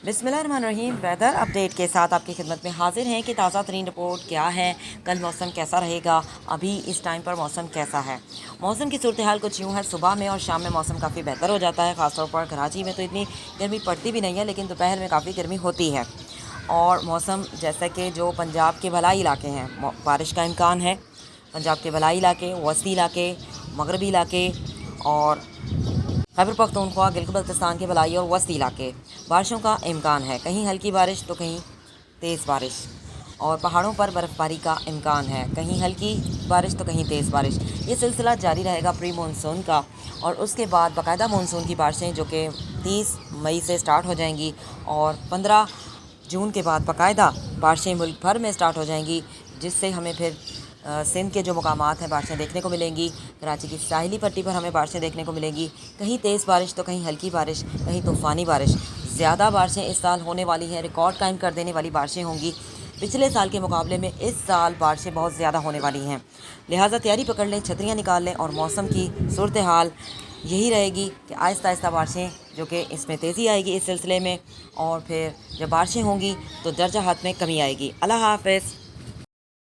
बिस्मिल्लाहिर्रहमानिर्रहीम। Weather update के साथ आपकी खिदमत में हाजिर हैं कि ताज़ा तरीन रिपोर्ट क्या है, कल मौसम कैसा रहेगा, अभी इस टाइम पर मौसम कैसा है। मौसम की सूरत हाल कुछ यूँ है, सुबह में और शाम में मौसम काफ़ी बेहतर हो जाता है। ख़ासतौर पर कराची में तो इतनी गर्मी पड़ती भी नहीं है, लेकिन दोपहर में काफ़ी गर्मी होती है। और मौसम जैसा कि जो पंजाब के भलाई इलाके हैं, बारिश का इम्कान है। पंजाब के भलाई इलाके, वस्ती इलाके, मगरबी इलाके और खैबर पख्तूनख्वा, गिलगित बल्तिस्तान के भलाई और वस्ती इलाके बारिशों का इम्कान है। कहीं हल्की बारिश तो कहीं तेज़ बारिश, और पहाड़ों पर बर्फ़बारी का इम्कान है। कहीं हल्की बारिश तो कहीं तेज़ बारिश। ये सिलसिला जारी रहेगा प्री मानसून का, और उसके बाद बाकायदा मानसून की बारिशें जो कि 30 मई से स्टार्ट हो जाएंगी, और 15 जून के बाद बाकायदा बारिशें मुल्क भर में स्टार्ट हो जाएंगी, जिससे हमें फिर सिंध के जो मुकामात हैं बारिशें देखने को मिलेंगी। कराची की साहिली पट्टी पर हमें बारिशें देखने को मिलेंगी। कहीं तेज़ बारिश तो कहीं हल्की बारिश, कहीं तूफ़ानी बारिश। ज़्यादा बारिशें इस साल होने वाली हैं, रिकॉर्ड कायम कर देने वाली बारिशें होंगी। पिछले साल के मुकाबले में इस साल बारिशें बहुत ज़्यादा होने वाली हैं, लिहाजा तैयारी पकड़ लें, छतरियाँ निकाल लें। और मौसम की सूरत हाल यही रहेगी कि आहिस्ता आहिस्ता बारिशें जो कि इसमें तेज़ी आएगी इस सिलसिले में, और फिर जब बारिशें होंगी तो दर्जा हद में कमी आएगी। अल्लाह हाफ़िज़।